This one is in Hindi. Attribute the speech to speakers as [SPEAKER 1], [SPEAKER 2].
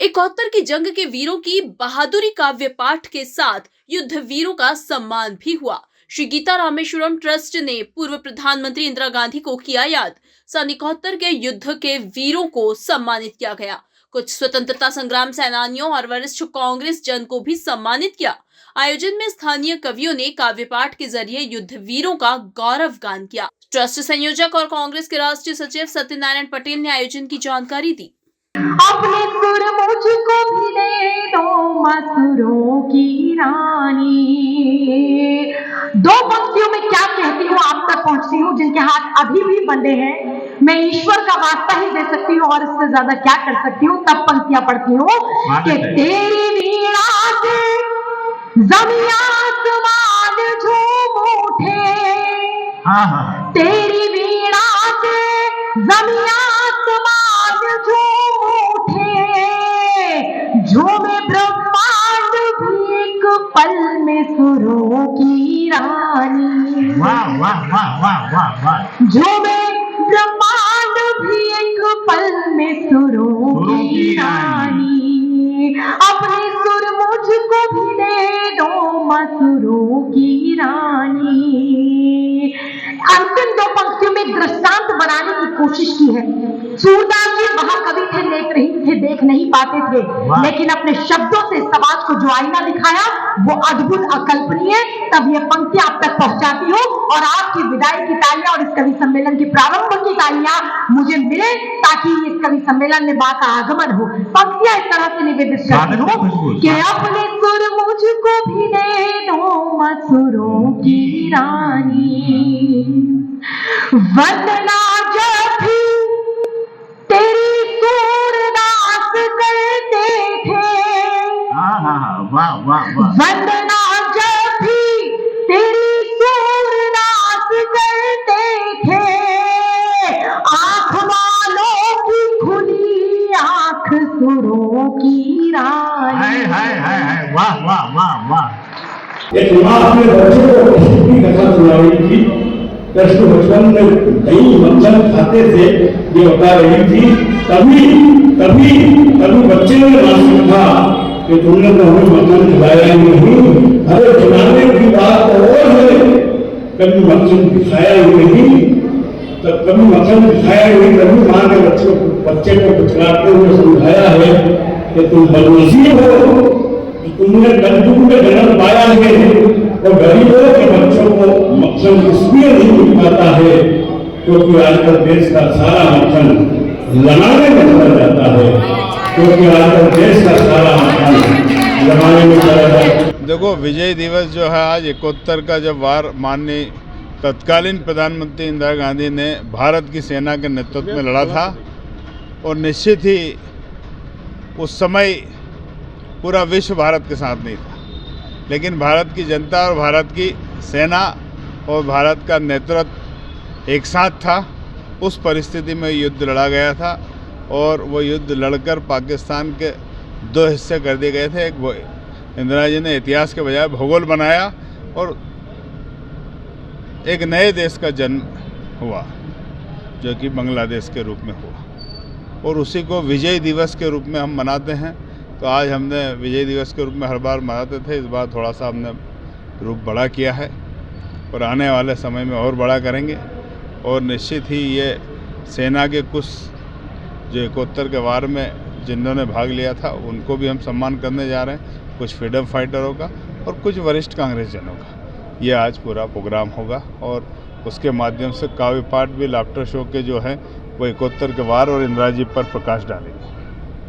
[SPEAKER 1] 71 की जंग के वीरों की बहादुरी काव्य पाठ के साथ युद्ध वीरों का सम्मान भी हुआ। श्री गीता रामेश्वरम ट्रस्ट ने पूर्व प्रधानमंत्री इंदिरा गांधी को किया याद। सन 71 के युद्ध के वीरों को सम्मानित किया गया। कुछ स्वतंत्रता संग्राम सेनानियों और वरिष्ठ कांग्रेस जन को भी सम्मानित किया। आयोजन में स्थानीय कवियों ने काव्य पाठ के जरिए युद्ध वीरों का गौरव गान किया। ट्रस्ट संयोजक और कांग्रेस के राष्ट्रीय सचिव सत्यनारायण पटेल ने आयोजन की जानकारी दी।
[SPEAKER 2] अपने सुर मुझको भी दे दो मसुरों की रानी। दो पंक्तियों में क्या कहती हूँ आप तक पहुंचती हूँ, जिनके हाथ अभी भी बंधे हैं। मैं ईश्वर का वास्ता ही दे सकती हूँ और इससे ज्यादा क्या कर सकती हूँ। तब पंक्तियां पढ़ती हूँ कि तेरी वीणा से जमीन आसमान झूम उठे। तेरी वीणा से जमीन आसमान झूम उठे। झूमे ब्रह्मांड भी एक पल में सुरों की रानी।
[SPEAKER 3] वाह वाह वाह वाह वाह वाह।
[SPEAKER 2] झूमे ब्रह्मांड भी एक पल में सुरों की रानी। अपने सुर मुझको भी दे दो मसुरों की रानी। अंतिम दो पंक्तियों में दृष्टांत बनाने की कोशिश की है। सूरदास जी महाकवि थे, नेत्रहीन थे, देख नहीं पाते थे, लेकिन अपने शब्दों से समाज को जो आईना दिखाया वो अद्भुत, अकल्पनीय। तब ये पंक्तियां आप तक पहुंचाती हूँ और आपकी विदाई की तालियां और इस कवि सम्मेलन की प्रारंभ की तालियां मुझे मिले, ताकि इस कवि सम्मेलन में मां का आगमन हो। पंक्तियां इस तरह से निवेदित करती हूँ कि अपने सुर मुझको भी दे दो मसुरों की रानी। वंदना जब भी तेरी सूरदास करते थे।
[SPEAKER 3] वाह वाह वाह।
[SPEAKER 2] वंदना जब भी तेरी सूरदास करते थे। आंख वालों की खुली आंख सुरों की रानी।
[SPEAKER 3] हाय हाय हाय हाय, वाह वाह वाह वाह।
[SPEAKER 4] एक माँ अपने बच्चों को की कथा सुना रही थी। कृष्ण बचपन में दही मक्खन खाते थे, ये बता रही थी। तभी तभी तभी बच्चे ने माँ से कहा कि तुमने तो हमें मक्खन खिलाया ही नहीं। अरे खिलाने की बात और है, कभी मक्खन दिखाया ही नहीं। तब कभी मक्खन दिखाया ही नहीं, तभी माँ ने बच्चे को पिछलाते हुए समझाया है कि तुम बदनसीब हो, तुमने कलयुग में जन्म पाया है और गरीबों के बच्चों को मक्खन इसलिए नहीं मिल पाता है क्योंकि आजकल देश का सारा मक्खन लगाने में चला जाता है। क्योंकि आजकल देश का सारा मक्खन लगाने में चला जाता है।
[SPEAKER 5] देखो, विजय दिवस जो है आज 71 का, जब वार माननीय तत्कालीन प्रधानमंत्री इंदिरा गांधी ने भारत की सेना के नेतृत्व में लड़ा था और निश्चित ही उस समय पूरा विश्व भारत के साथ नहीं था, लेकिन भारत की जनता और भारत की सेना और भारत का नेतृत्व एक साथ था। उस परिस्थिति में युद्ध लड़ा गया था और वो युद्ध लड़कर पाकिस्तान के दो हिस्से कर दिए गए थे। एक वो इंदिरा जी ने इतिहास के बजाय भूगोल बनाया और एक नए देश का जन्म हुआ जो कि बांग्लादेश के रूप में हुआ, और उसी को विजय दिवस के रूप में हम मनाते हैं। तो आज हमने विजय दिवस के रूप में हर बार मनाते थे, इस बार थोड़ा सा हमने रूप बड़ा किया है और आने वाले समय में और बड़ा करेंगे। और निश्चित ही ये सेना के कुछ जो 71 के वार में जिन्होंने भाग लिया था उनको भी हम सम्मान करने जा रहे हैं, कुछ फ्रीडम फाइटरों का और कुछ वरिष्ठ कांग्रेस जनों का। ये आज पूरा प्रोग्राम होगा और उसके माध्यम से काव्य पाठ भी लाफ्टर शो के जो है वो 71 के वार और इंदिरा जी पर प्रकाश डालेंगे।